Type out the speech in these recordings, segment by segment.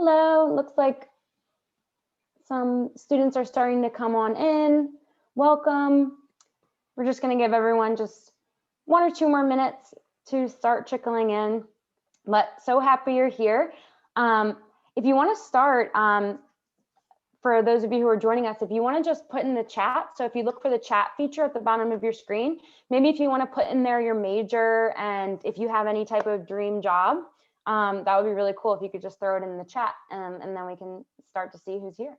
Hello, looks like some students are starting to come on in. Welcome. We're just going to give everyone just 1 or 2 more minutes to start trickling in, but so happy you're here. If you want to start, for those of you who are joining us, if you want to just put in the chat, so if you look for the chat feature at the bottom of your screen, maybe if you want to put in there your major and if you have any type of dream job, that would be really cool if you could just throw it in the chat, and then we can start to see who's here.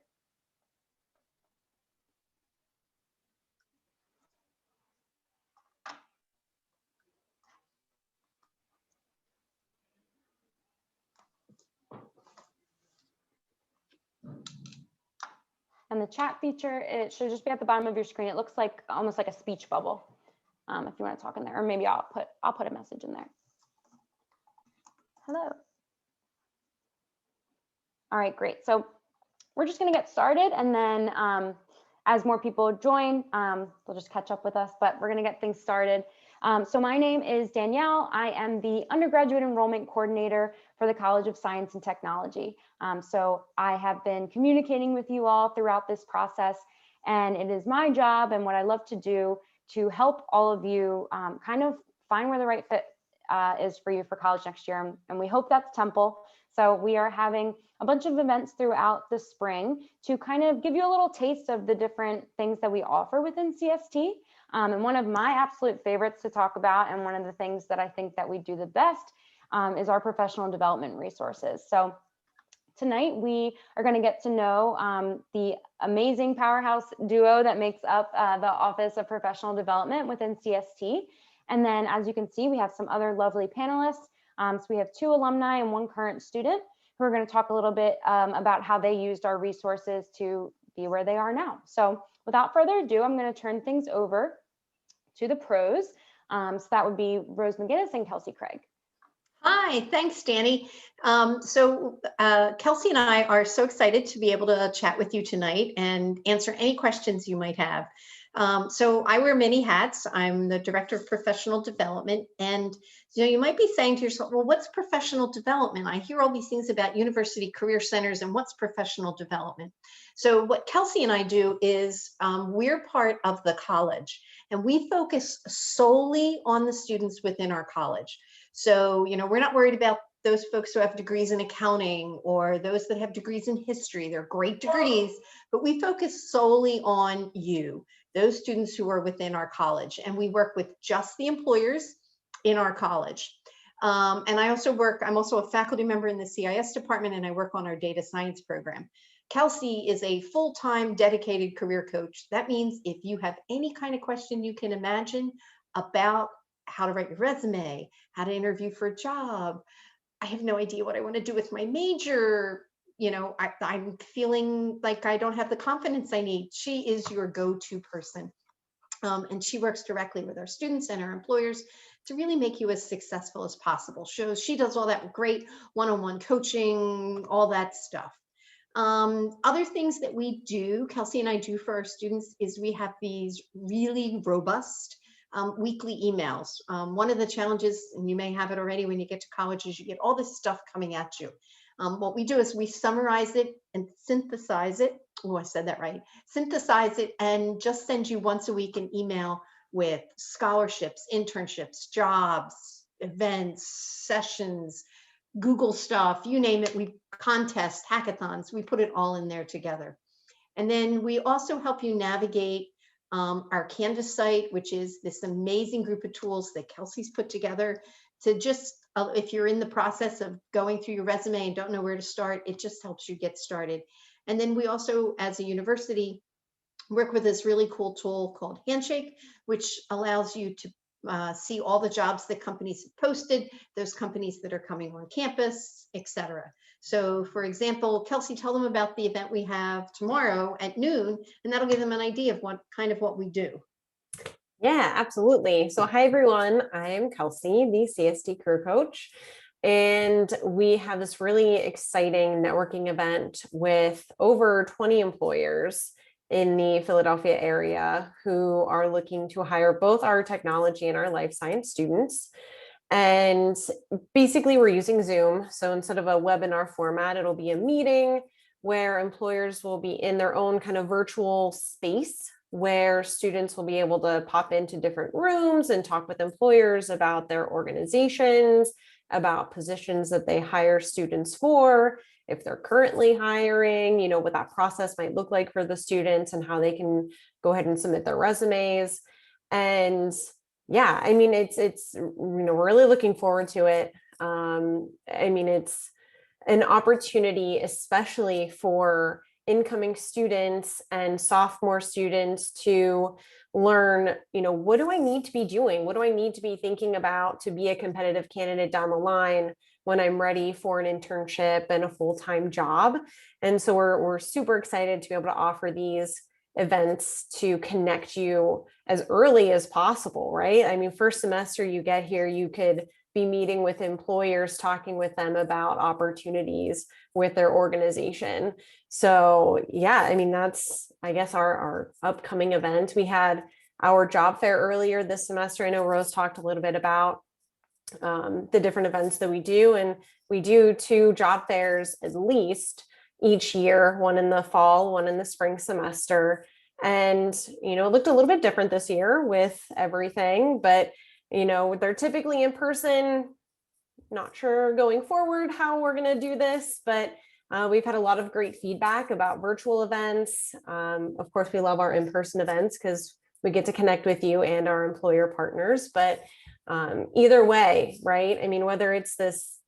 And the chat feature, it should just be at the bottom of your screen. It looks like almost like a speech bubble. If you want to talk in there, or maybe I'll put a message in there. Hello. All right, great. So we're just going to get started, and then as more people join, they'll just catch up with us, but we're going to get things started. So my name is Danielle. I am the undergraduate enrollment coordinator for the College of Science and Technology. So I have been communicating with you all throughout this process, and it is my job and what I love to do to help all of you kind of find where the right fit is for you for college next year. And we hope that's Temple. So we are having a bunch of events throughout the spring to kind of give you a little taste of the different things that we offer within CST. And one of my absolute favorites to talk about, and one of the things that I think that we do the best, is our professional development resources. So tonight we are going to get to know the amazing powerhouse duo that makes up the Office of Professional Development within CST. And then, as you can see, we have some other lovely panelists. So we have 2 alumni and 1 current student who are going to talk a little bit about how they used our resources to be where they are now. So without further ado, I'm going to turn things over to the pros. So that would be Rose Mcginnis and Kelsey Craig. Hi, thanks, Danny. Kelsey and I are so excited to be able to chat with you tonight and answer any questions you might have. So I wear many hats. I'm the Director of Professional Development, and you might be saying to yourself, well, what's professional development? I hear all these things about university career centers, and what's professional development? So what Kelsey and I do is we're part of the college, and we focus solely on the students within our college. So, we're not worried about those folks who have degrees in accounting or those that have degrees in history. They're great degrees, but we focus solely on you, those students who are within our college. And we work with just the employers in our college. And I'm also a faculty member in the CIS department, and I work on our data science program. Kelsey is a full-time dedicated career coach. That means if you have any kind of question you can imagine about how to write your resume, how to interview for a job, I have no idea what I want to do with my major, I'm feeling like I don't have the confidence I need, she is your go-to person. And she works directly with our students and our employers to really make you as successful as possible. She does all that great one-on-one coaching, all that stuff. Other things that we do, Kelsey and I do for our students, is we have these really robust weekly emails. One of the challenges, and you may have it already when you get to college, is you get all this stuff coming at you. What we do is we summarize it and synthesize it. Oh, I said that right. Synthesize it and just send you once a week an email with scholarships, internships, jobs, events, sessions, Google stuff, you name it. We contests, hackathons, we put it all in there together. And then we also help you navigate our Canvas site, which is this amazing group of tools that Kelsey's put together to just, if you're in the process of going through your resume and don't know where to start, it just helps you get started. And then we also, as a university, work with this really cool tool called Handshake, which allows you to see all the jobs that companies have posted, those companies that are coming on campus, etc. So for example, Kelsey, tell them about the event we have tomorrow at noon, and that'll give them an idea of what we do. Yeah, absolutely. So hi, everyone. I'm Kelsey, the CST career coach. And we have this really exciting networking event with over 20 employers in the Philadelphia area who are looking to hire both our technology and our life science students. And basically we're using Zoom. So instead of a webinar format, it'll be a meeting where employers will be in their own kind of virtual space where students will be able to pop into different rooms and talk with employers about their organizations, about positions that they hire students for, if they're currently hiring, you know, what that process might look like for the students and how they can go ahead and submit their resumes. And yeah, I mean, it's you know, we're really looking forward to it. I mean, it's an opportunity, especially for incoming students and sophomore students, to learn, you know, what do I need to be doing? What do I need to be thinking about to be a competitive candidate down the line when I'm ready for an internship and a full-time job? And so we're super excited to be able to offer these events to connect you as early as possible, right? I mean, first semester you get here, you could be meeting with employers, talking with them about opportunities with their organization. So yeah, I mean, that's, I guess, our upcoming event. We had our job fair earlier this semester. I know Rose talked a little bit about the different events that we do, and we do 2 job fairs at least each year, one in the fall, one in the spring semester. And, you know, it looked a little bit different this year with everything, but, you know, they're typically in person. Not sure going forward how we're going to do this, but we've had a lot of great feedback about virtual events. Of course, we love our in-person events because we get to connect with you and our employer partners, but either way, right? I mean, whether it's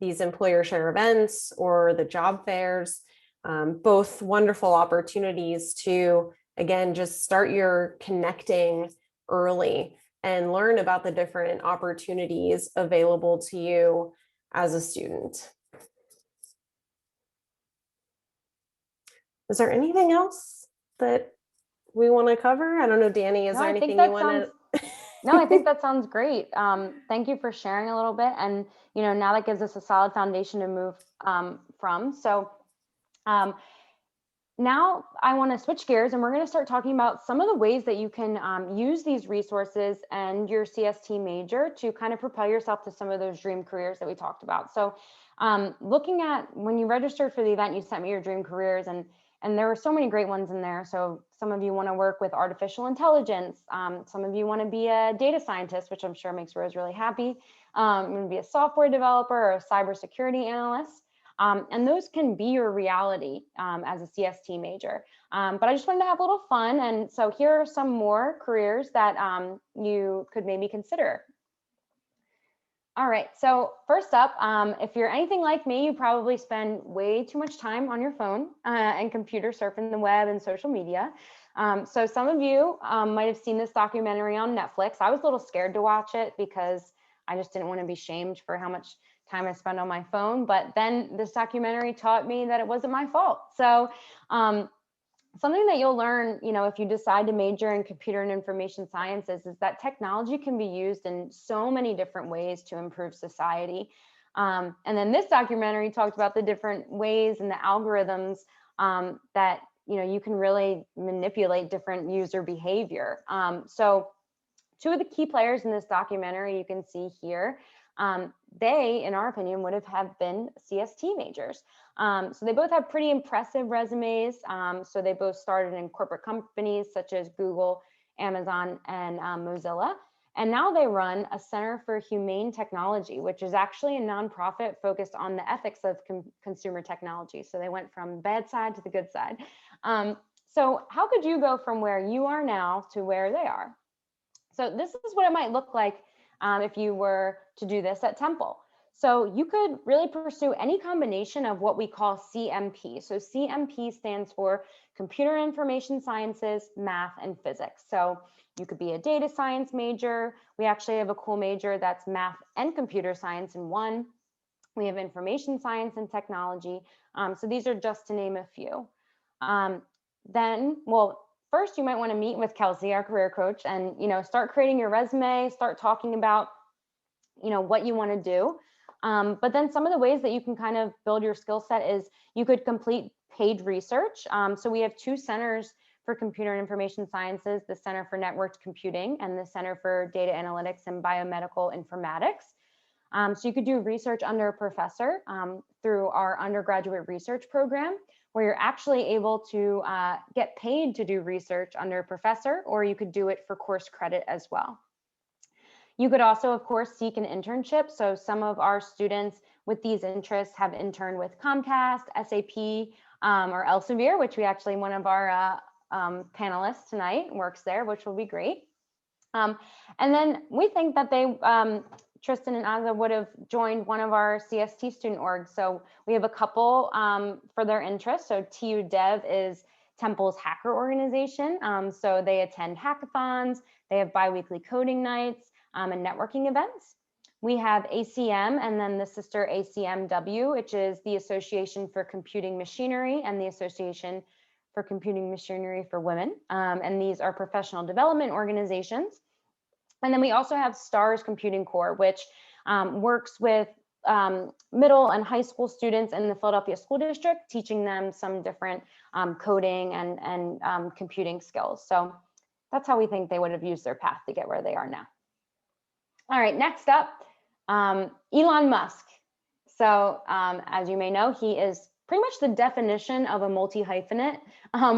these employer share events or the job fairs, both wonderful opportunities to, again, just start your connecting early and learn about the different opportunities available to you as a student. Is there anything else that we want to cover? I don't know, Danny, is there anything you want to? No, I think that sounds great. Thank you for sharing a little bit. And, you know, now that gives us a solid foundation to move from. So now I want to switch gears and we're going to start talking about some of the ways that you can use these resources and your CST major to kind of propel yourself to some of those dream careers that we talked about. So looking at when you registered for the event, you sent me your dream careers, and there were so many great ones in there. So some of you want to work with artificial intelligence. Some of you want to be a data scientist, which I'm sure makes Rose really happy. You want to be a software developer or a cybersecurity analyst. And those can be your reality as a CST major. But I just wanted to have a little fun. And so here are some more careers that you could maybe consider. All right, so first up, if you're anything like me, you probably spend way too much time on your phone and computer surfing the web and social media. So some of you might have seen this documentary on Netflix. I was a little scared to watch it because I just didn't want to be shamed for how much time I spend on my phone. But then this documentary taught me that it wasn't my fault. So something that you'll learn, you know, if you decide to major in computer and information sciences is that technology can be used in so many different ways to improve society. And then this documentary talked about the different ways and the algorithms that, you know, you can really manipulate different user behavior. So 2 of the key players in this documentary you can see here, they, in our opinion, would have been CST majors. So they both have pretty impressive resumes. So they both started in corporate companies such as Google, Amazon, and Mozilla. And now they run a Center for Humane Technology, which is actually a nonprofit focused on the ethics of consumer technology. So they went from the bad side to the good side. So how could you go from where you are now to where they are? So this is what it might look like if you were to do this at Temple. So you could really pursue any combination of what we call CMP. So CMP stands for Computer Information Sciences, Math, and Physics. So you could be a data science major. We actually have a cool major that's math and computer science in one. We have information science and technology. So these are just to name a few. First, you might want to meet with Kelsey, our career coach, and, you know, start creating your resume, start talking about, you know, what you want to do. But then some of the ways that you can kind of build your skill set is you could complete paid research. So we have 2 centers for computer and information sciences, the Center for Networked Computing and the Center for Data Analytics and Biomedical Informatics. So you could do research under a professor through our undergraduate research program, where you're actually able to get paid to do research under a professor, or you could do it for course credit as well. You could also, of course, seek an internship. So some of our students with these interests have interned with Comcast, SAP, or Elsevier, which we actually, one of our panelists tonight works there, which will be great. And then we think that they, Tristan and Aza would have joined one of our CST student orgs. So we have a couple for their interests. So TU Dev is Temple's hacker organization. So they attend hackathons, they have biweekly coding nights and networking events. We have ACM and then the sister ACMW, which is the Association for Computing Machinery and the Association for Computing Machinery for Women. And these are professional development organizations. And then we also have STARS Computing Corps, which works with middle and high school students in the Philadelphia School District, teaching them some different coding and computing skills. So that's how we think they would have used their path to get where they are now. All right, next up, Elon Musk. So as you may know, he is pretty much the definition of a multi-hyphenate,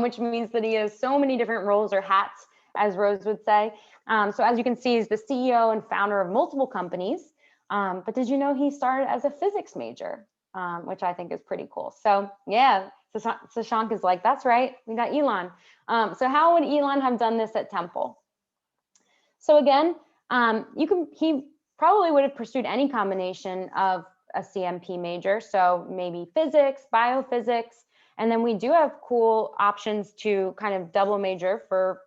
which means that he has so many different roles or hats, as Rose would say. So as you can see, he's the CEO and founder of multiple companies. But did you know he started as a physics major, which I think is pretty cool. So yeah, Sashank is like, that's right, we got Elon. So how would Elon have done this at Temple? So again, he probably would have pursued any combination of a CMP major. So maybe physics, biophysics, and then we do have cool options to kind of double major for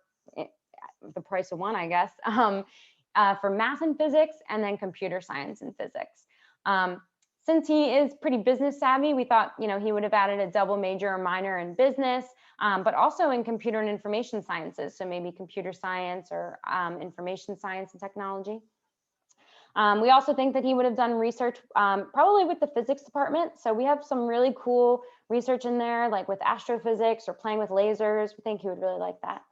the price of one, I guess, for math and physics, and then computer science and physics. Since he is pretty business savvy, we thought, he would have added a double major or minor in business, but also in computer and information sciences. So maybe computer science or information science and technology. We also think that he would have done research probably with the physics department. So we have some really cool research in there, like with astrophysics or playing with lasers. We think he would really like that.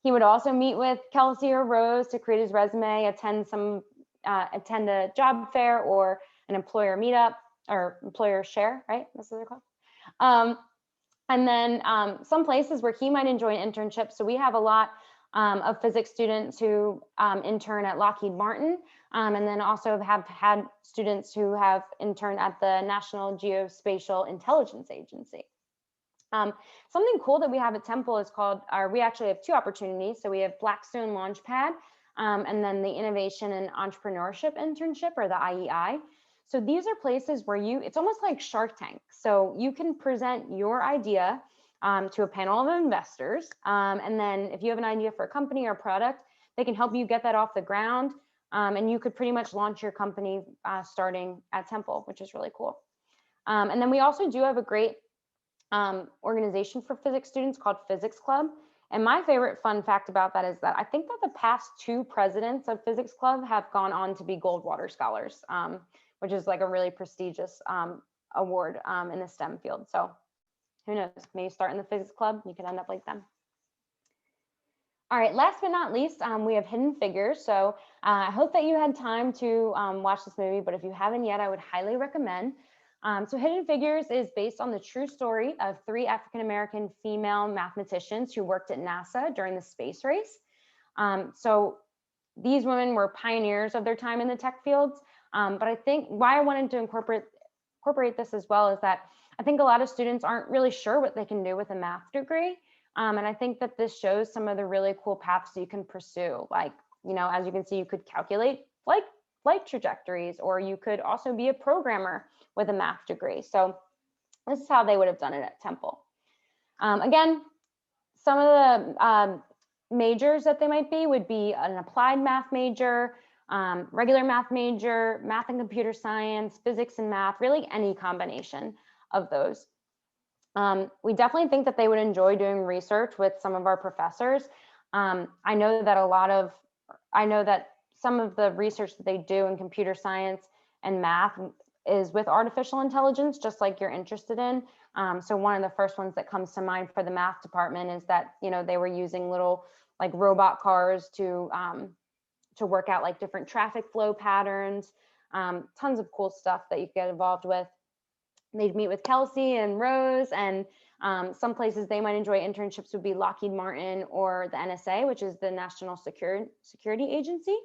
He would also meet with Kelsey or Rose to create his resume, attend a job fair or an employer meetup or employer share, right? That's what they're called. And then some places where he might enjoy an internship. So we have a lot of physics students who intern at Lockheed Martin, and then also have had students who have interned at the National Geospatial Intelligence Agency. Something cool that we have at Temple is called, we actually have two opportunities. So we have Blackstone Launchpad, and then the Innovation and Entrepreneurship Internship, or the IEI. So these are places where it's almost like Shark Tank. So you can present your idea to a panel of investors. And then if you have an idea for a company or product, they can help you get that off the ground. And you could pretty much launch your company starting at Temple, which is really cool. And then we also do have a great organization for physics students called Physics Club. And my favorite fun fact about that is that I think that the past two presidents of Physics Club have gone on to be Goldwater Scholars, which is like a really prestigious award in the STEM field. So who knows, maybe start in the Physics Club, you could end up like them. All right, last but not least, we have Hidden Figures. So I hope that you had time to watch this movie, but if you haven't yet, I would highly recommend. So Hidden Figures is based on the true story of 3 African-American female mathematicians who worked at NASA during the space race. So these women were pioneers of their time in the tech fields. But I think why I wanted to incorporate this as well is that I think a lot of students aren't really sure what they can do with a math degree. And I think that this shows some of the really cool paths you can pursue. Like, as you can see, you could calculate flight trajectories, or you could also be a programmer with a math degree. So this is how they would have done it at Temple. Again, some of the majors that they might be would be an applied math major, regular math major, math and computer science, physics and math, really any combination of those. We definitely think that they would enjoy doing research with some of our professors. I know that some of the research that they do in computer science and math is with artificial intelligence, just like you're interested in. So one of the first ones that comes to mind for the math department is that, they were using little like robot cars to work out like different traffic flow patterns. tons of cool stuff that you could get involved with. They'd meet with Kelsey and Rose, and some places they might enjoy internships would be Lockheed Martin or the NSA, which is the National Security Agency.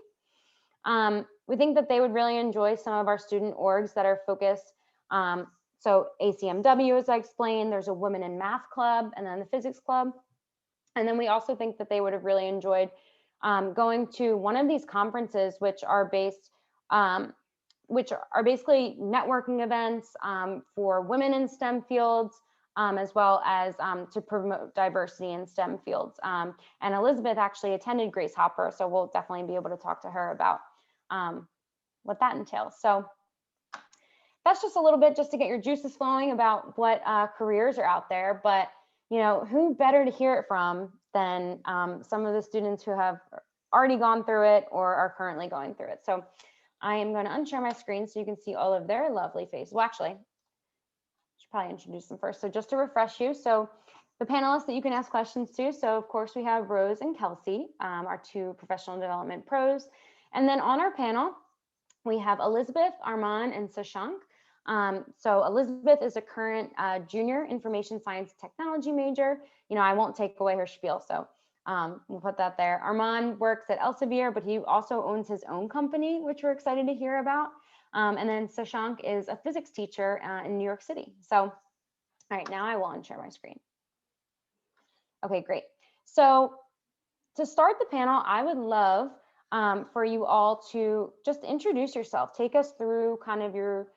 We think that they would really enjoy some of our student orgs that are focused. So ACMW, as I explained, there's a Women in Math Club, and then the Physics Club. And then we also think that they would have really enjoyed going to one of these conferences, which are basically networking events for women in STEM fields, as well as to promote diversity in STEM fields. And Elizabeth actually attended Grace Hopper, so we'll definitely be able to talk to her about what that entails. So that's just a little bit just to get your juices flowing about what careers are out there. But you know, who better to hear it from than some of the students who have already gone through it or are currently going through it. So I am going to unshare my screen so you can see all of their lovely faces. Well, actually, I should probably introduce them first. So just to refresh you, so the panelists that you can ask questions to. So of course we have Rose and Kelsey, our two professional development pros. And then on our panel, we have Elizabeth, Armand, and Sashank. So Elizabeth is a current junior information science technology major. You know, I won't take away her spiel, so we'll put that there. Armand works at Elsevier, but he also owns his own company, which we're excited to hear about. And then Sashank is a physics teacher in New York City. So, all right, now I will unshare my screen. Okay, great. So to start the panel, I would love for you all to just introduce yourself. Take us through kind of your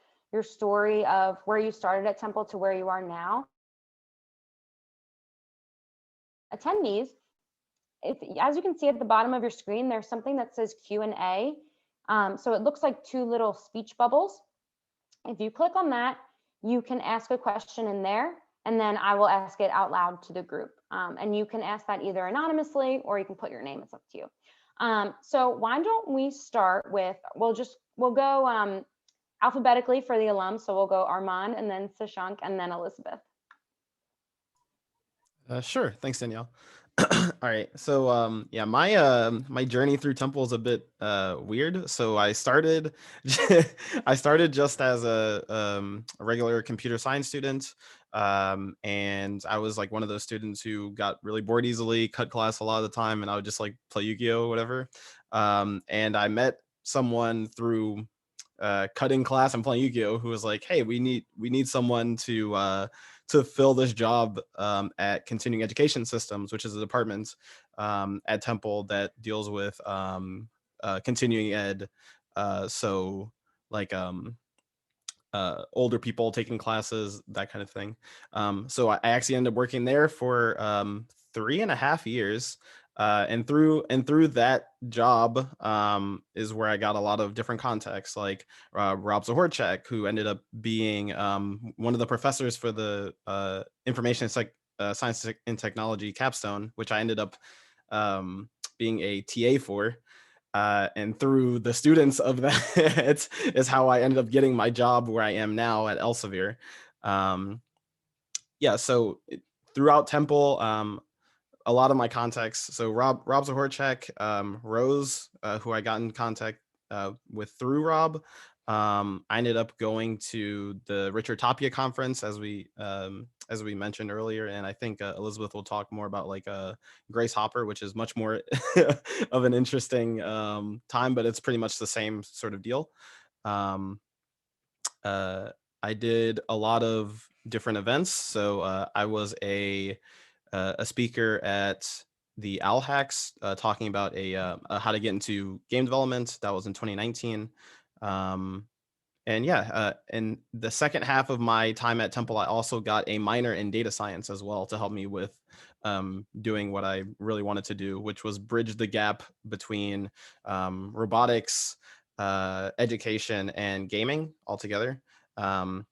story of where you started at Temple to where you are now. Attendees, as you can see at the bottom of your screen, there's something that says Q&A. So it looks like two little speech bubbles. If you click on that, you can ask a question in there, and then I will ask it out loud to the group. And you can ask that either anonymously or you can put your name, it's up to you. So why don't we start with, we'll go alphabetically for the alums. So we'll go Armand and then Sashank and then Elizabeth. Sure. Thanks, Danielle. All right. So yeah, my journey through Temple is a bit weird. So I started just as a regular computer science student. And I was like one of those students who got really bored easily, cut class a lot of the time, and I would just like play Yu-Gi-Oh or whatever. And I met someone through cutting class and playing Yu-Gi-Oh who was like, hey, we need someone to fill this job at Continuing Education Systems, which is a department at Temple that deals with continuing ed. So like older people taking classes, that kind of thing. So I actually ended up working there for 3.5 years. And through that job is where I got a lot of different contacts, like Rob Zahorchak, who ended up being one of the professors for the Information Science and Technology capstone, which I ended up being a TA for. And through the students of that is how I ended up getting my job where I am now at Elsevier. Yeah, so throughout Temple, a lot of my contacts. So Rob Zahorchak, Rose, who I got in contact with through Rob. I ended up going to the Richard Tapia conference as we mentioned earlier, and I think Elizabeth will talk more about like Grace Hopper, which is much more of an interesting time, but it's pretty much the same sort of deal. I did a lot of different events. So I was a speaker at the Owl Hacks talking about how to get into game development. That was in 2019. And yeah, in the second half of my time at Temple, I also got a minor in data science as well to help me with doing what I really wanted to do, which was bridge the gap between robotics, education, and gaming altogether. And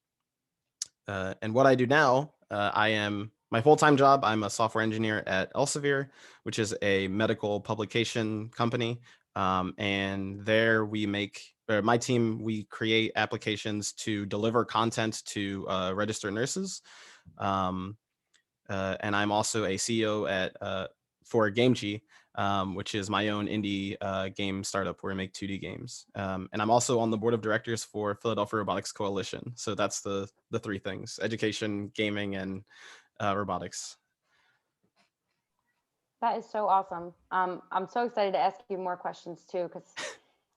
what I do now, my full-time job, I'm a software engineer at Elsevier, which is a medical publication company. And there my team, we create applications to deliver content to registered nurses. And I'm also a CEO for GameG, which is my own indie game startup where we make 2D games. And I'm also on the board of directors for Philadelphia Robotics Coalition. So that's the three things: education, gaming, and robotics. That is so awesome. I'm so excited to ask you more questions too, because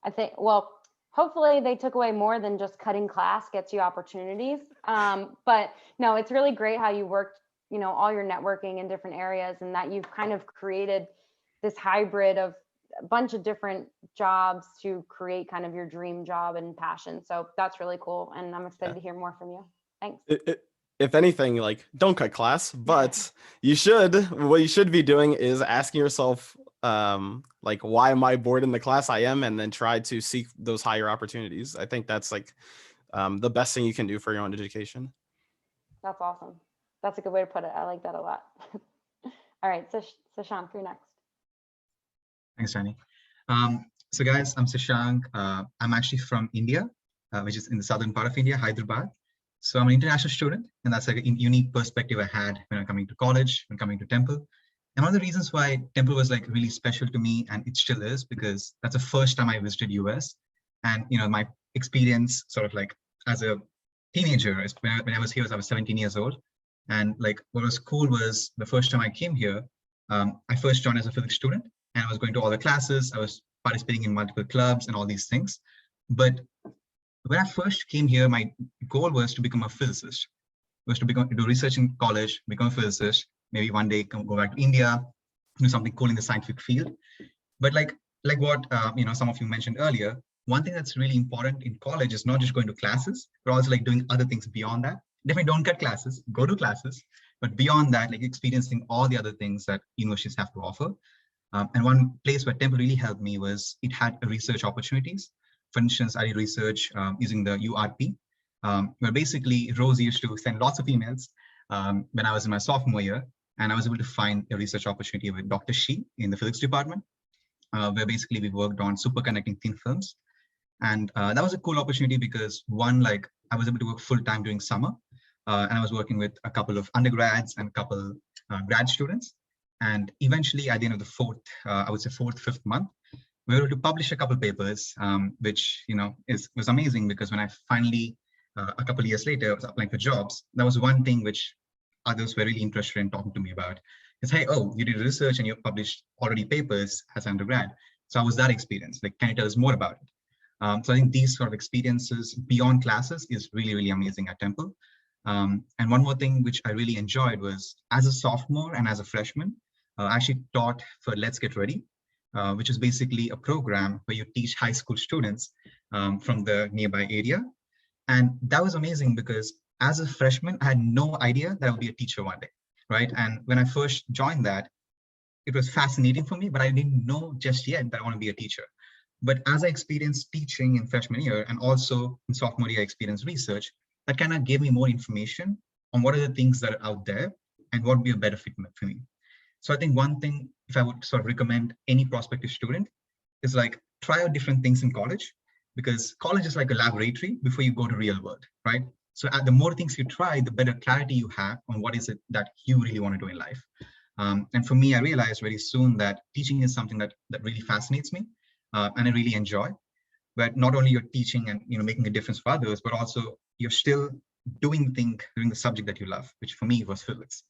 I think, well, hopefully they took away more than just cutting class gets you opportunities. But no, it's really great how you worked, all your networking in different areas, and that you've kind of created this hybrid of a bunch of different jobs to create kind of your dream job and passion. So that's really cool. And I'm excited to hear more from you. Thanks. If anything, like, don't cut class, but what you should be doing is asking yourself, like, why am I bored in the class I am, and then try to seek those higher opportunities. I think that's like the best thing you can do for your own education. That's awesome. That's a good way to put it. I like that a lot. All right, so Sashank, you're next. Thanks, Danny. So guys, I'm Sashank. I'm actually from India, which is in the southern part of India, Hyderabad. So I'm an international student, and that's like a unique perspective I had when I'm coming to college, when coming to Temple. And one of the reasons why Temple was like really special to me, and it still is, because that's the first time I visited US. And my experience sort of like as a teenager, when I was here, I was 17 years old. And like what was cool was the first time I came here, I first joined as a physics student, and I was going to all the classes. I was participating in multiple clubs and all these things. But when I first came here, my goal was to become a physicist, was to do research in college, become a physicist, maybe one day go back to India, do something cool in the scientific field. But like what some of you mentioned earlier, one thing that's really important in college is not just going to classes, but also like doing other things beyond that. Definitely don't cut classes, go to classes, but beyond that, like experiencing all the other things that universities have to offer. And one place where Temple really helped me was it had research opportunities. For instance, I did research using the URP, where basically Rose used to send lots of emails when I was in my sophomore year, and I was able to find a research opportunity with Dr. Shi in the physics department, where basically we worked on superconducting thin films. And that was a cool opportunity because one, like I was able to work full time during summer, and I was working with a couple of undergrads and a couple grad students. And eventually at the end of the fourth, fifth month, we were able to publish a couple of papers, which was amazing, because when I finally, a couple of years later, was applying for jobs, that was one thing which others were really interested in talking to me about. Is, hey, oh, you did research and you published already papers as an undergrad. So how was that experience? Like, can you tell us more about it? So I think these sort of experiences beyond classes is really, really amazing at Temple. And one more thing which I really enjoyed was, as a sophomore and as a freshman, I actually taught for Let's Get Ready, which is basically a program where you teach high school students from the nearby area. And that was amazing because as a freshman, I had no idea that I would be a teacher one day, right? And when I first joined that, it was fascinating for me, but I didn't know just yet that I want to be a teacher. But as I experienced teaching in freshman year, and also in sophomore year, I experienced research, that kind of gave me more information on what are the things that are out there and what would be a better fit for me. So I think one thing, if I would sort of recommend any prospective student, is like try out different things in college, because college is like a laboratory before you go to real world, right? So the more things you try, the better clarity you have on what is it that you really want to do in life. And for me, I realized very soon that teaching is something that really fascinates me, and I really enjoy. But not only you're teaching and making a difference for others, but also you're still doing the subject that you love, which for me was physics.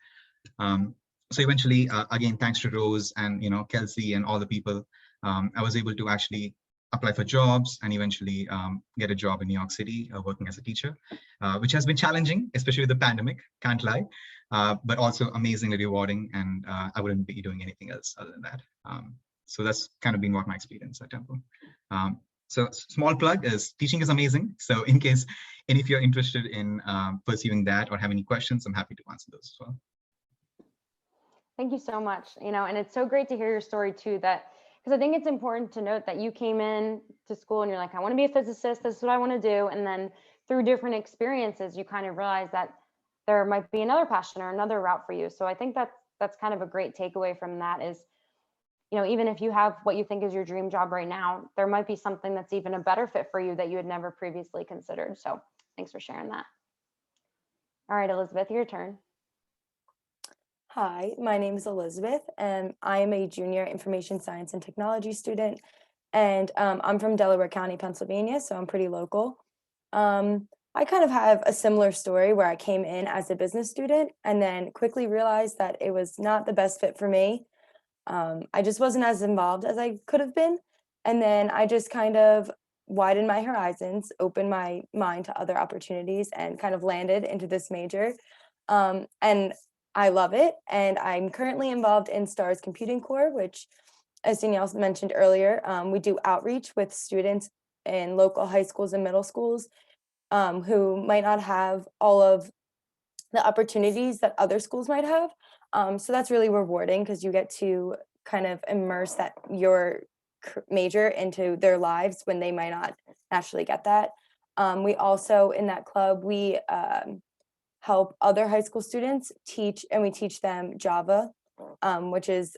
So eventually, again, thanks to Rose and Kelsey and all the people, I was able to actually apply for jobs and eventually get a job in New York City working as a teacher, which has been challenging, especially with the pandemic, can't lie, but also amazingly rewarding. And I wouldn't be doing anything else other than that. So that's kind of been what my experience at Temple. So small plug is teaching is amazing. So in case any of you are interested in pursuing that or have any questions, I'm happy to answer those as well. Thank you so much. And it's so great to hear your story too, because I think it's important to note that you came in to school and you're like, I want to be a physicist. This is what I want to do. And then through different experiences, you kind of realize that there might be another passion or another route for you. So I think that's kind of a great takeaway from that is, even if you have what you think is your dream job right now, there might be something that's even a better fit for you that you had never previously considered. So thanks for sharing that. All right, Elizabeth, your turn. Hi, my name is Elizabeth, and I am a junior information science and technology student. And I'm from Delaware County, Pennsylvania, so I'm pretty local. I kind of have a similar story where I came in as a business student and then quickly realized that it was not the best fit for me. I just wasn't as involved as I could have been. And then I just kind of widened my horizons, opened my mind to other opportunities, and kind of landed into this major. And I love it. And I'm currently involved in STARS Computing Core, which, as Danielle mentioned earlier, we do outreach with students in local high schools and middle schools who might not have all of the opportunities that other schools might have. So that's really rewarding because you get to kind of immerse that your major into their lives when they might not naturally get that. We also, in that club, we help other high school students teach, and we teach them Java, which is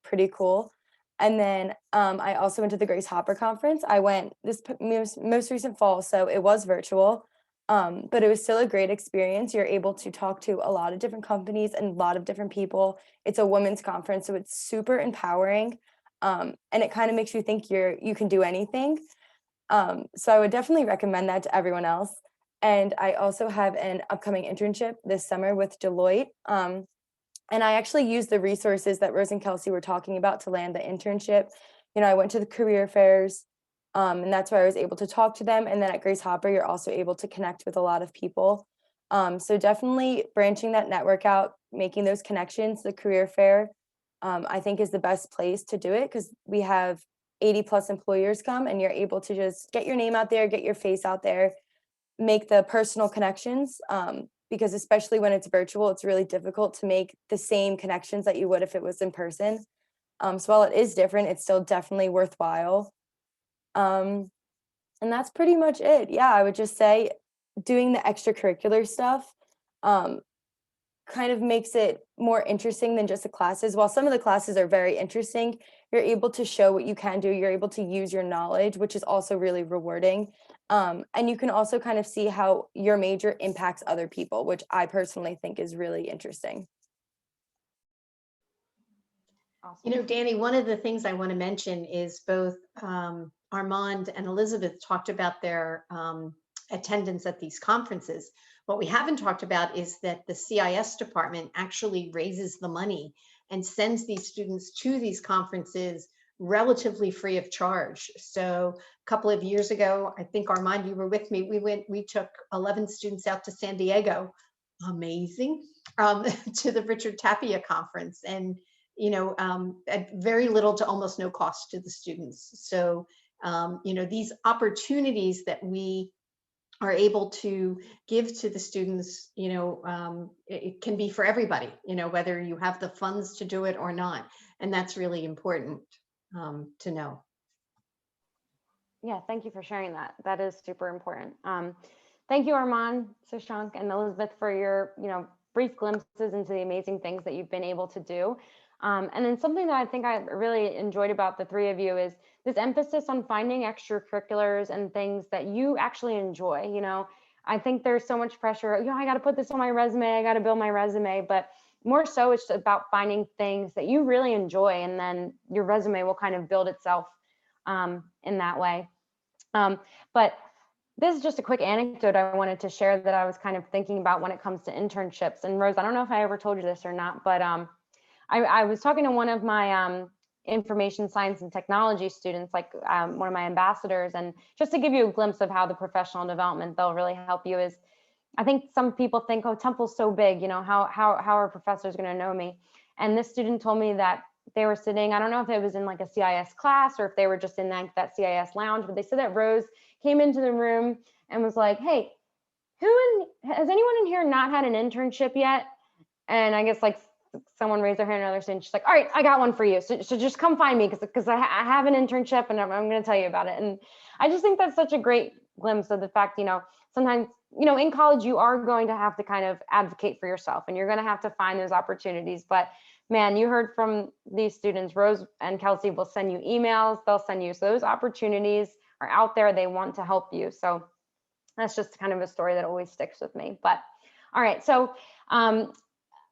pretty cool. And then I also went to the Grace Hopper conference. I went this most recent fall, so it was virtual, but it was still a great experience. You're able to talk to a lot of different companies and a lot of different people. It's a women's conference, so it's super empowering, and it kind of makes you think you can do anything. So I would definitely recommend that to everyone else. And I also have an upcoming internship this summer with Deloitte. And I actually used the resources that Rose and Kelsey were talking about to land the internship. You know, I went to the career fairs, and that's where I was able to talk to them. And then at Grace Hopper, you're also able to connect with a lot of people. So definitely branching that network out, making those connections, the career fair, I think is the best place to do it because we have 80 plus employers come and you're able to just get your name out there, get your face out there, make the personal connections. Because especially when it's virtual, it's really difficult to make the same connections that you would if it was in person. So while it is different, it's still definitely worthwhile. And that's pretty much it. Yeah, I would just say doing the extracurricular stuff kind of makes it more interesting than just the classes. While some of the classes are very interesting, you're able to show what you can do. You're able to use your knowledge, which is also really rewarding. And you can also kind of see how your major impacts other people, which I personally think is really interesting. Awesome. You know, Danny, one of the things I want to mention is both Armand and Elizabeth talked about their attendance at these conferences. What we haven't talked about is that the CIS department actually raises the money and sends these students to these conferences relatively free of charge. So a couple of years ago, I think Armand, you were with me, we took 11 students out to San Diego, amazing, to the Richard Tapia conference. And you know, at very little to almost no cost to the students. So, you know, these opportunities that we are able to give to the students, you know, it can be for everybody, you know, whether you have the funds to do it or not. And that's really important to know. Yeah, thank you for sharing that. That is super important. Thank you, Armand, Shashank, and Elizabeth for your, brief glimpses into the amazing things that you've been able to do. And then something that I think I really enjoyed about the three of you is this emphasis on finding extracurriculars and things that you actually enjoy. I think there's so much pressure, I got to put this on my resume, I got to build my resume, but more so it's about finding things that you really enjoy, and then your resume will kind of build itself in that way. But this is just a quick anecdote I wanted to share that I was kind of thinking about when it comes to internships. And Rose, I don't know if I ever told you this or not, but I was talking to one of my information science and technology students, like one of my ambassadors, and just to give you a glimpse of how the professional development they'll really help you is, I think some people think, oh, Temple's so big, how are professors going to know me? And this student told me that they were sitting, I don't know if it was in like a CIS class or if they were just in that CIS lounge, but they said that Rose came into the room and was like, hey, has anyone in here not had an internship yet? And I guess like someone raised their hand, another student, she's like, all right, I got one for you. So just come find me because I have an internship and I'm going to tell you about it. And I just think that's such a great glimpse of the fact, sometimes, in college, you are going to have to kind of advocate for yourself and you're going to have to find those opportunities. But man, you heard from these students, Rose and Kelsey will send you emails, they'll send you. So those opportunities are out there. They want to help you. So that's just kind of a story that always sticks with me. But all right, so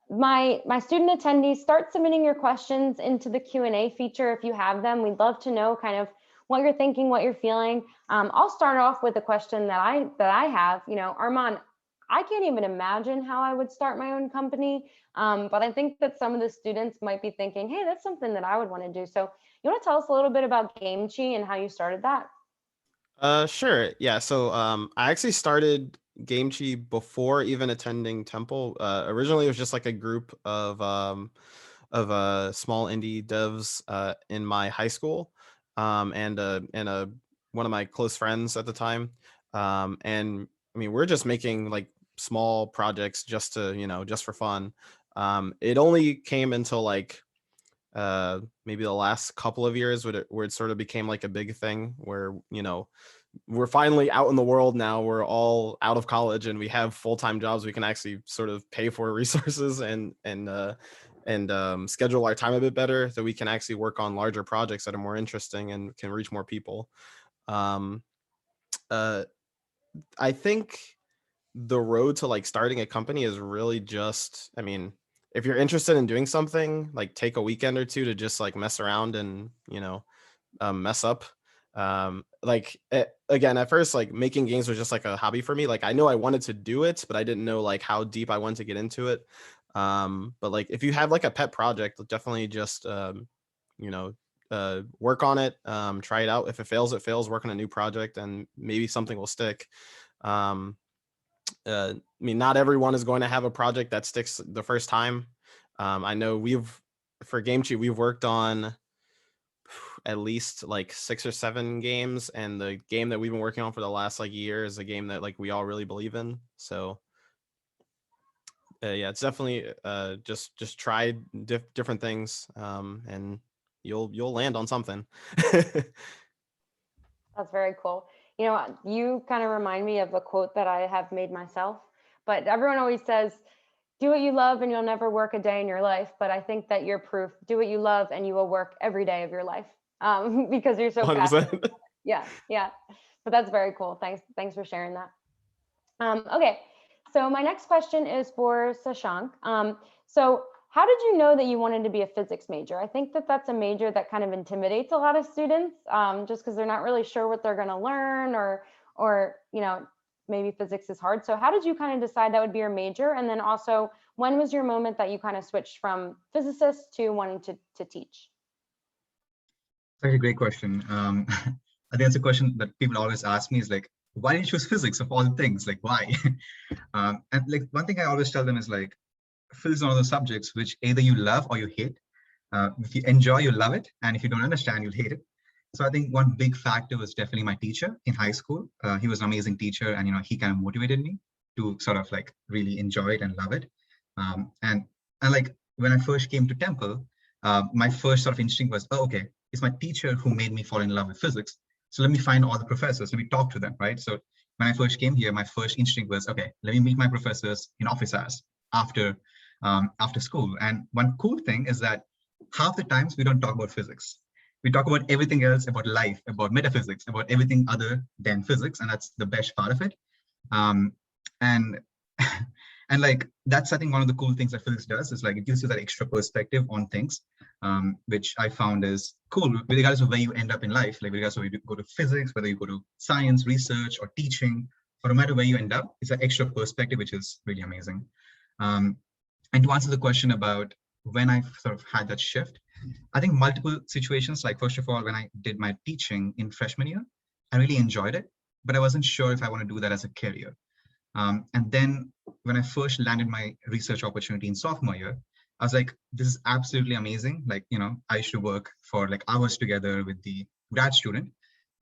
my student attendees, start submitting your questions into the Q&A feature if you have them. We'd love to know kind of what you're thinking, what you're feeling. I'll start off with a question that I have. You know, Armand, I can't even imagine how I would start my own company, but I think that some of the students might be thinking, hey, that's something that I would want to do. So you want to tell us a little bit about GameChi and how you started that? Sure. Yeah. So I actually started GameChi before even attending Temple. Originally, it was just like a group of small indie devs in my high school, and one of my close friends at the time. And I mean, we're just making like small projects just to, just for fun. It only came until like maybe the last couple of years where it sort of became like a big thing where, we're finally out in the world now. We're all out of college and we have full-time jobs. We can actually sort of pay for resources and schedule our time a bit better, so we can actually work on larger projects that are more interesting and can reach more people. Um, I think the road to like starting a company is really just, I mean, if you're interested in doing something, like take a weekend or two to just like mess around and, mess up. Again, at first, like making games was just like a hobby for me. Like I know I wanted to do it, but I didn't know like how deep I wanted to get into it. But like if you have like a pet project, definitely just work on it, try it out. If it fails, it fails. Work on a new project and maybe something will stick. I mean, not everyone is going to have a project that sticks the first time. I know for GameChi, we've worked on at least like 6 or 7 games, and the game that we've been working on for the last like year is a game that like we all really believe in. So yeah, it's definitely just try different things, and you'll land on something. That's very cool. You know, you kind of remind me of a quote that I have made myself, but everyone always says, do what you love and you'll never work a day in your life. But I think that you're proof. Do what you love and you will work every day of your life, because you're so 100%. passionate. Yeah. But that's very cool. Thanks for sharing that. Okay, so my next question is for Sashank. So how did you know that you wanted to be a physics major? I think that that's a major that kind of intimidates a lot of students, just because they're not really sure what they're going to learn, or maybe physics is hard. So how did you kind of decide that would be your major? And then also, when was your moment that you kind of switched from physicist to wanting to teach? That's a great question. I think it's a question that people always ask me is like, why did you choose physics of all the things? Like, why? And like one thing I always tell them is like, physics is one of those subjects which either you love or you hate. If you enjoy, you love it. And if you don't understand, you'll hate it. So I think one big factor was definitely my teacher in high school. He was an amazing teacher, and he kind of motivated me to sort of like really enjoy it and love it. And like when I first came to Temple, my first sort of instinct was, oh, okay, it's my teacher who made me fall in love with physics. So let me find all the professors, let me talk to them, right? So when I first came here, my first instinct was, okay, let me meet my professors in office hours after school. And one cool thing is that half the times we don't talk about physics. We talk about everything else, about life, about metaphysics, about everything other than physics. And that's the best part of it. And and like, that's, I think, one of the cool things that physics does is like, it gives you that extra perspective on things, which I found is cool, regardless of where you end up in life, like regardless of whether you go to physics, whether you go to science, research, or teaching, or no matter where you end up, it's an extra perspective, which is really amazing. And to answer the question about when I sort of had that shift, I think multiple situations, like first of all, when I did my teaching in freshman year, I really enjoyed it, but I wasn't sure if I want to do that as a career. And then when I first landed my research opportunity in sophomore year, I was like, this is absolutely amazing. Like, I used to work for like hours together with the grad student.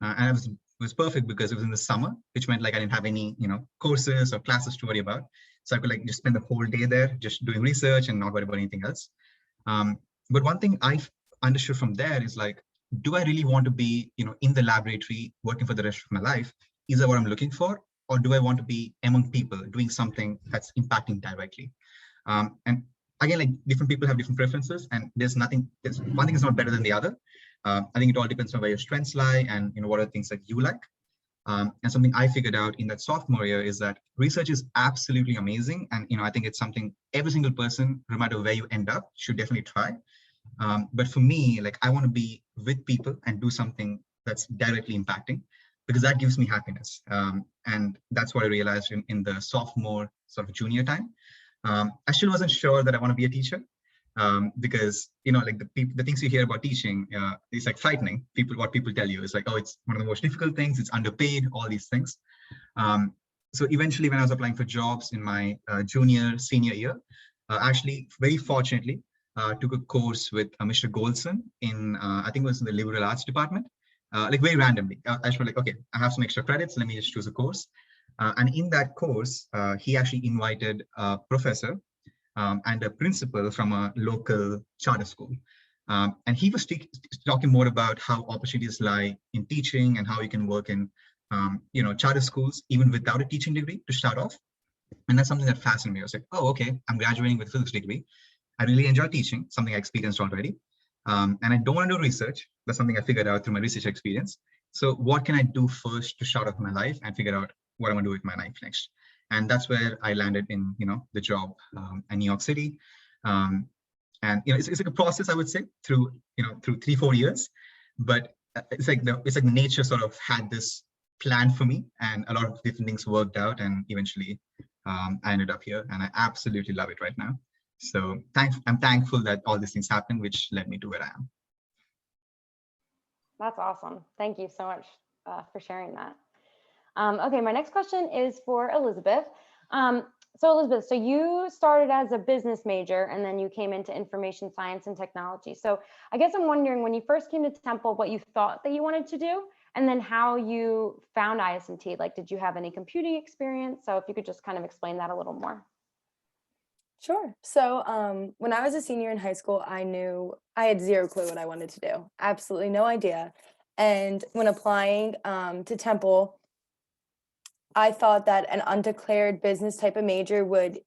And it was perfect because it was in the summer, which meant like I didn't have any, courses or classes to worry about. So I could like just spend the whole day there, just doing research and not worry about anything else. But one thing I understood from there is like, do I really want to be, in the laboratory working for the rest of my life? Is that what I'm looking for? Or do I want to be among people doing something that's impacting directly? And again, like different people have different preferences, and one thing is not better than the other. I think it all depends on where your strengths lie and what are the things that you like. And something I figured out in that sophomore year is that research is absolutely amazing. And I think it's something every single person, no matter where you end up, should definitely try. But for me, like, I want to be with people and do something that's directly impacting, because that gives me happiness. And that's what I realized in the sophomore sort of junior time. I still wasn't sure that I want to be a teacher, because like the things you hear about teaching, is like frightening. What people tell you is like, oh, it's one of the most difficult things, it's underpaid, all these things. So eventually, when I was applying for jobs in my senior year, actually, very fortunately, took a course with Mr. Goldson in, I think it was in the liberal arts department, like very randomly. I just felt like, okay, I have some extra credits, let me just choose a course. And in that course, he actually invited a professor and a principal from a local charter school. And he was talking more about how opportunities lie in teaching and how you can work in charter schools, even without a teaching degree to start off. And that's something that fascinated me. I was like, oh, okay, I'm graduating with a physics degree. I really enjoy teaching, something I experienced already. And I don't want to do research. That's something I figured out through my research experience. So what can I do first to start off my life and figure out what I want to do with my life next? And that's where I landed in, the job in New York City. And it's like a process, I would say, through 3-4 years. But it's like the nature sort of had this plan for me, and a lot of different things worked out, and eventually I ended up here, and I absolutely love it right now. So I'm thankful that all these things happened, which led me to where I am. That's awesome. Thank you so much for sharing that. Okay, my next question is for Elizabeth. So Elizabeth, so you started as a business major and then you came into information science and technology. So I guess I'm wondering, when you first came to Temple, what you thought that you wanted to do, and then how you found ISMT. Like, did you have any computing experience? So if you could just kind of explain that a little more. Sure. So when I was a senior in high school, I had zero clue what I wanted to do. Absolutely no idea. And when applying to Temple, I thought that an undeclared business type of major would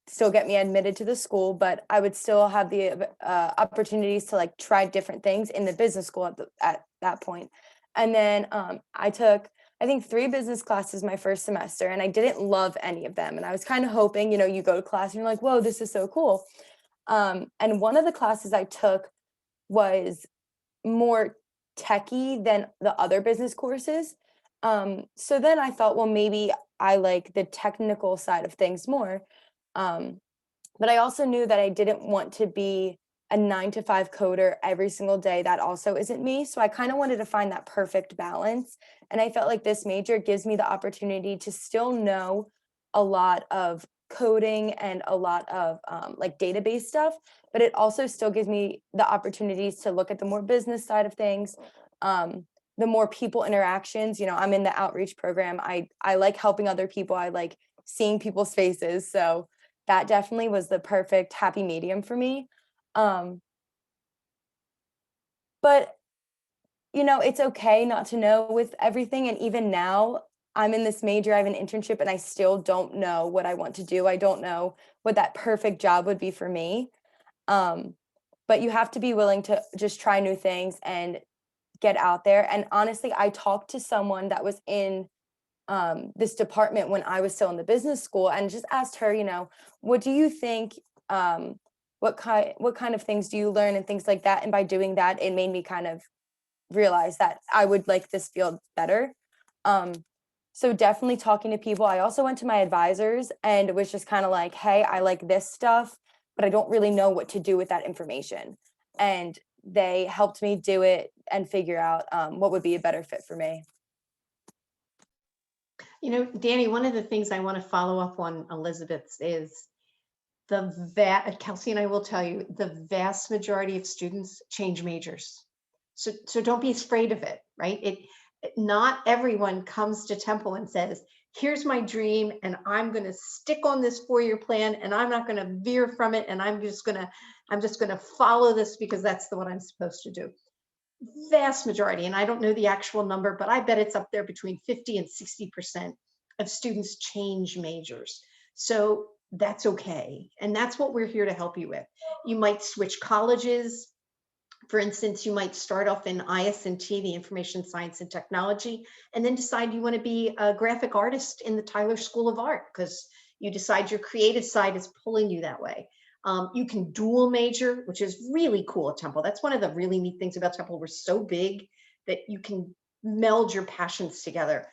still get me admitted to the school, but I would still have the opportunities to like try different things in the business school at that point. And then I took, I think, 3 business classes my first semester, and I didn't love any of them. And I was kind of hoping, you go to class and you're like, whoa, this is so cool. And one of the classes I took was more techie than the other business courses. So then I thought, well, maybe I like the technical side of things more. But I also knew that I didn't want to be a 9-to-5 coder every single day. That also isn't me. So I kind of wanted to find that perfect balance. And I felt like this major gives me the opportunity to still know a lot of coding and a lot of like database stuff, but it also still gives me the opportunities to look at the more business side of things, the more people interactions. I'm in the outreach program. I like helping other people. I like seeing people's faces. So that definitely was the perfect happy medium for me. But it's okay not to know with everything. And even now, I'm in this major, I have an internship, and I still don't know what I want to do. I don't know what that perfect job would be for me. But you have to be willing to just try new things and get out there. And honestly, I talked to someone that was in this department when I was still in the business school, and just asked her, what do you think? What kind of things do you learn and things like that? And by doing that, it made me kind of realize that I would like this field better. So definitely talking to people. I also went to my advisors and it was just kind of like, hey, I like this stuff, but I don't really know what to do with that information. And they helped me do it and figure out what would be a better fit for me. Danny, one of the things I want to follow up on Elizabeth's is Kelsey and I will tell you, the vast majority of students change majors. So don't be afraid of it, right? Not everyone comes to Temple and says, here's my dream, and I'm going to stick on this 4-year plan, and I'm not going to veer from it, and I'm just going to follow this because that's what I'm supposed to do. Vast majority, and I don't know the actual number, but I bet it's up there between 50 and 60% of students change majors. So that's okay. And that's what we're here to help you with. You might switch colleges. For instance, you might start off in IS&T, the Information Science and Technology, and then decide you want to be a graphic artist in the Tyler School of Art because you decide your creative side is pulling you that way. You can dual major, which is really cool at Temple. That's one of the really neat things about Temple. We're so big that you can meld your passions together.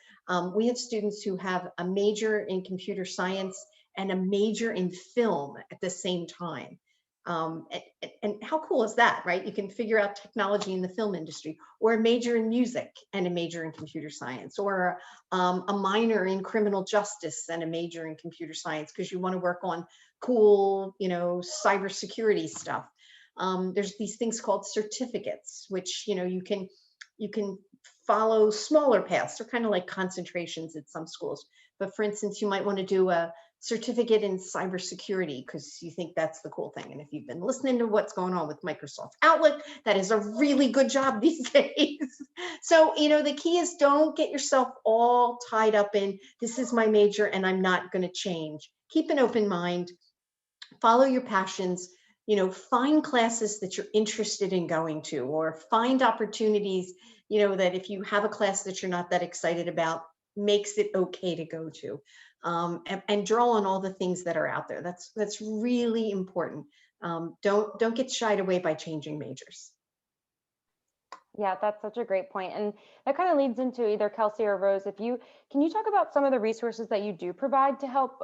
We have students who have a major in computer science and a major in film at the same time. And how cool is that, right? You can figure out technology in the film industry, or a major in music and a major in computer science, or a minor in criminal justice and a major in computer science because you want to work on cool, cybersecurity stuff. There's these things called certificates, which you can follow smaller paths. They're kind of like concentrations at some schools. But for instance, you might want to do a certificate in cybersecurity because you think that's the cool thing. And if you've been listening to what's going on with Microsoft Outlook, that is a really good job these days. So, the key is don't get yourself all tied up in this is my major and I'm not going to change. Keep an open mind, follow your passions, find classes that you're interested in going to, or find opportunities, that if you have a class that you're not that excited about, makes it okay to go to. And draw on all the things that are out there. That's really important. Don't get shied away by changing majors. Yeah, that's such a great point. And that kind of leads into either Kelsey or Rose. Can you talk about some of the resources that you do provide to help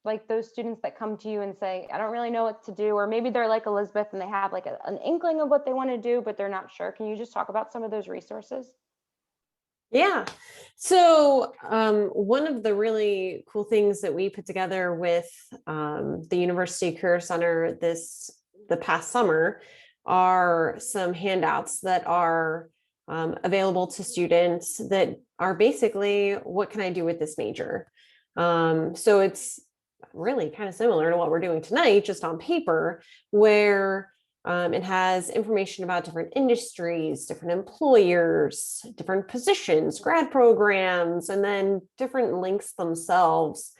like those students that come to you and say, I don't really know what to do, or maybe they're like Elizabeth and they have like an inkling of what they want to do, but they're not sure. Can you just talk about some of those resources? Yeah. So one of the really cool things that we put together with the University Career Center the past summer are some handouts that are available to students that are basically, what can I do with this major? So it's really kind of similar to what we're doing tonight, just on paper, where it has information about different industries, different employers, different positions, grad programs, and then different links themselves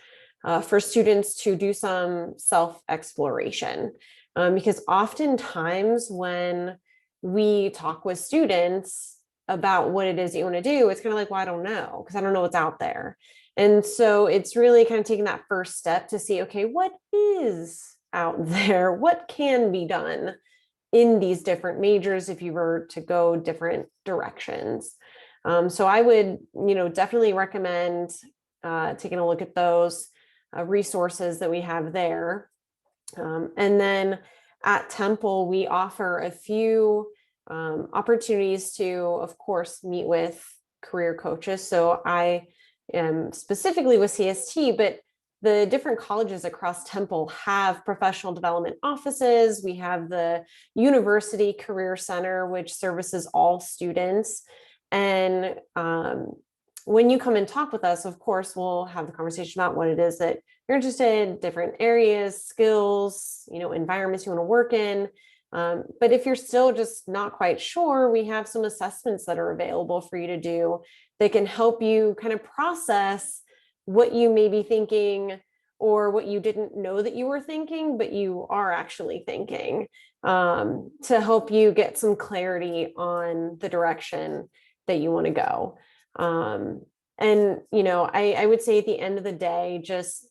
for students to do some self-exploration. Because oftentimes when we talk with students about what it is you want to do, it's kind of like, well, I don't know, because I don't know what's out there. And so it's really kind of taking that first step to see, okay, what is out there? What can be done in these different majors if you were to go different directions? So I would, definitely recommend taking a look at those resources that we have there. And then at Temple, we offer a few opportunities to, of course, meet with career coaches. So I am specifically with CST, but the different colleges across Temple have professional development offices. We have the University Career Center, which services all students. And when you come and talk with us, of course, we'll have the conversation about what it is that you're interested in, different areas, skills, environments you want to work in. But if you're still just not quite sure, we have some assessments that are available for you to do that can help you kind of process what you may be thinking or what you didn't know that you were thinking, but you are actually thinking, to help you get some clarity on the direction that you want to go. And, I would say at the end of the day, just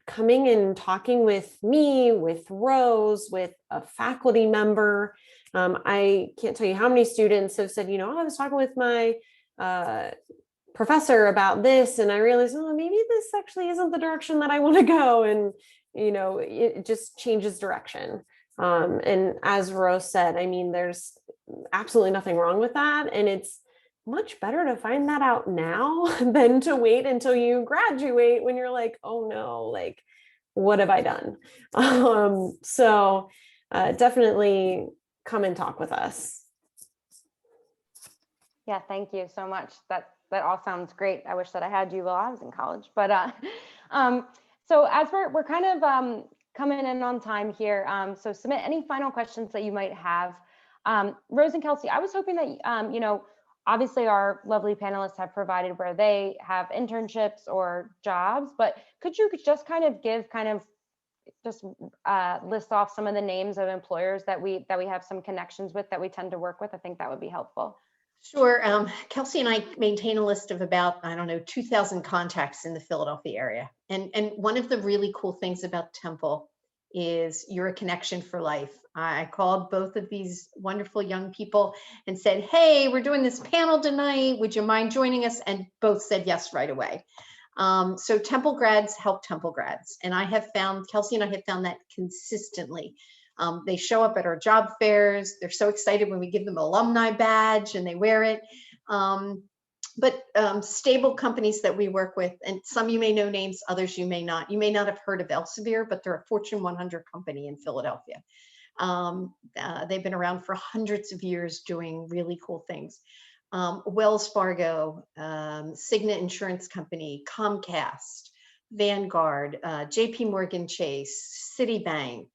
coming and talking with me, with Rose, with a faculty member. I can't tell you how many students have said, I was talking with my professor about this, and I realized, maybe this actually isn't the direction that I want to go. And, it just changes direction. And as Rose said, there's absolutely nothing wrong with that. And it's much better to find that out now than to wait until you graduate when you're like, oh no, like, what have I done? So definitely come and talk with us. Yeah, thank you so much. That all sounds great. I wish that I had you while I was in college, but so as we're kind of coming in on time here, so submit any final questions that you might have. Rose and Kelsey, I was hoping that obviously our lovely panelists have provided where they have internships or jobs, but could you just kind of give just list off some of the names of employers that we have some connections with, that we tend to work with? I think that would be helpful. Sure. Kelsey and I maintain a list of about, I don't know, 2,000 contacts in the Philadelphia area. And one of the really cool things about Temple is you're a connection for life. I called both of these wonderful young people and said, hey, we're doing this panel tonight. Would you mind joining us? And both said yes right away. So Temple grads help Temple grads. And Kelsey and I have found that consistently. They show up at our job fairs. They're so excited when we give them an alumni badge and they wear it. But stable companies that we work with, and some you may know names, others you may not. You may not have heard of Elsevier, but they're a Fortune 100 company in Philadelphia. They've been around for hundreds of years doing really cool things. Wells Fargo, Cigna Insurance Company, Comcast, Vanguard, JP Morgan Chase, Citibank,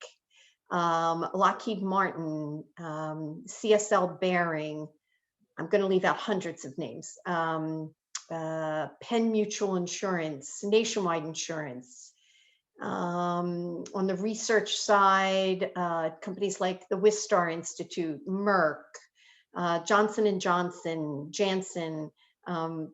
Lockheed Martin, CSL Bearing. I'm going to leave out hundreds of names. Penn Mutual Insurance, Nationwide Insurance. On the research side, companies like the Wistar Institute, Merck, Johnson & Johnson, Janssen.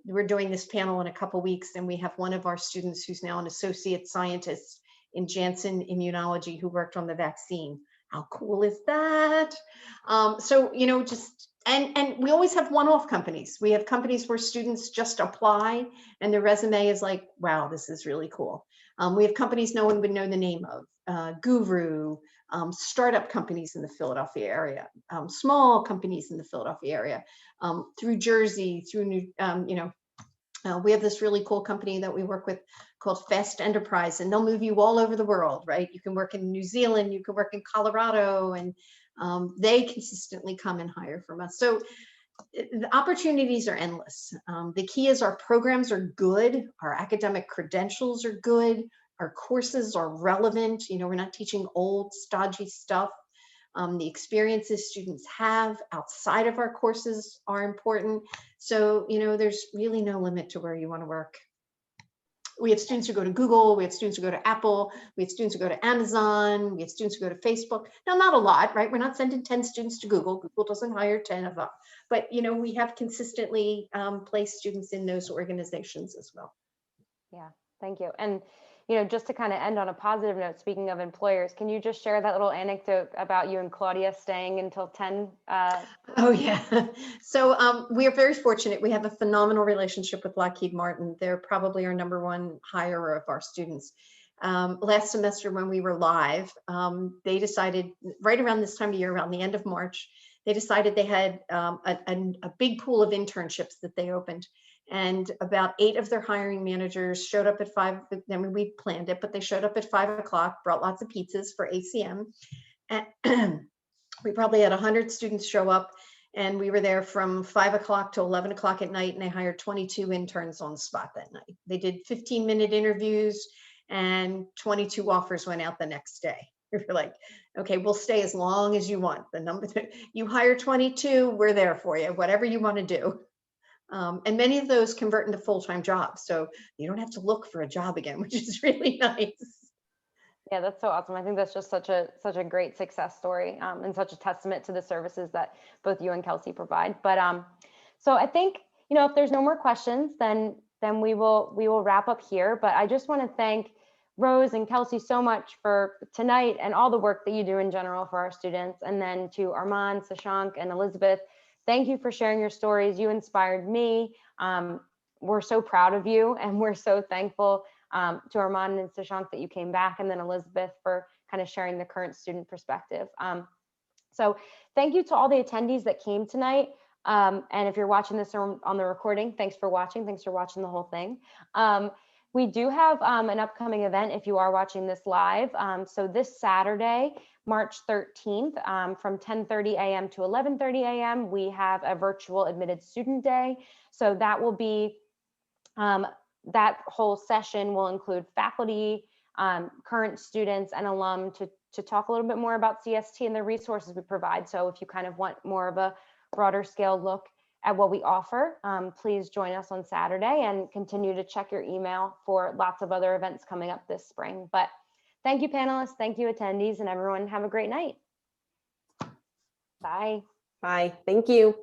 We're doing this panel in a couple weeks, and we have one of our students who's now an associate scientist in Janssen Immunology who worked on the vaccine. How cool is that? So, you know, and we always have one-off companies. We have companies where students just apply and their resume is like, wow, this is really cool. We have companies no one would know the name of, Guru, startup companies in the Philadelphia area, small companies in the Philadelphia area, through Jersey, through we have this really cool company that we work with called Fast Enterprise, and they'll move you all over the world, right? You can work in New Zealand, you can work in Colorado, and they consistently come and hire from us. So the opportunities are endless. The key is our programs are good, our academic credentials are good, our courses are relevant. You know, we're not teaching old, stodgy stuff. The experiences students have outside of our courses are important. So, you know, there's really no limit to where you want to work. We have students who go to Google, we have students who go to Apple, we have students who go to Amazon, we have students who go to Facebook. Now, not a lot, right? We're not sending 10 students to Google. Google doesn't hire 10 of them. But, you know, we have consistently placed students in those organizations as well. Yeah, thank you. And, you know, just to kind of end on a positive note, speaking of employers, can you just share that little anecdote about you and Claudia staying until 10? Oh, yeah. So we are very fortunate. We have a phenomenal relationship with Lockheed Martin. They're probably our #1 hirer of our students. Last semester when we were live, they decided right around this time of year, around the end of March, they decided they had a big pool of internships that they opened. And about 8 of their hiring managers showed up at 5. I mean, we planned it, but they showed up at 5 o'clock, brought lots of pizzas for ACM. And we probably had 100 students show up, and we were there from 5 o'clock to 11 o'clock at night, and they hired 22 interns on the spot that night. They did 15-minute interviews, and 22 offers went out the next day. We were like, okay, we'll stay as long as you want. The number that you hire 22, we're there for you, whatever you want to do. And many of those convert into full-time jobs. So you don't have to look for a job again, which is really nice. Yeah, that's so awesome. I think that's just such a great success story, and such a testament to the services that both you and Kelsey provide. But so I think, you know, if there's no more questions, then we will wrap up here. But I just want to thank Rose and Kelsey so much for tonight and all the work that you do in general for our students. And then to Armand, Sashank, and Elizabeth, thank you for sharing your stories. You inspired me. We're so proud of you, and we're so thankful to Armand and Sashank that you came back, and then Elizabeth for kind of sharing the current student perspective. So thank you to all the attendees that came tonight. And if you're watching this on the recording, thanks for watching. Thanks for watching the whole thing. We do have an upcoming event if you are watching this live. So this Saturday, March 13th, from 10:30 a.m. to 11:30 a.m., we have a virtual admitted student day. So that will be, that whole session will include faculty, current students, and alum to talk a little bit more about CST and the resources we provide. So if you kind of want more of a broader scale look at what we offer, please join us on Saturday and continue to check your email for lots of other events coming up this spring. But Thank you, panelists. Thank you, attendees, and everyone. Have a great night. Bye. Bye. Thank you.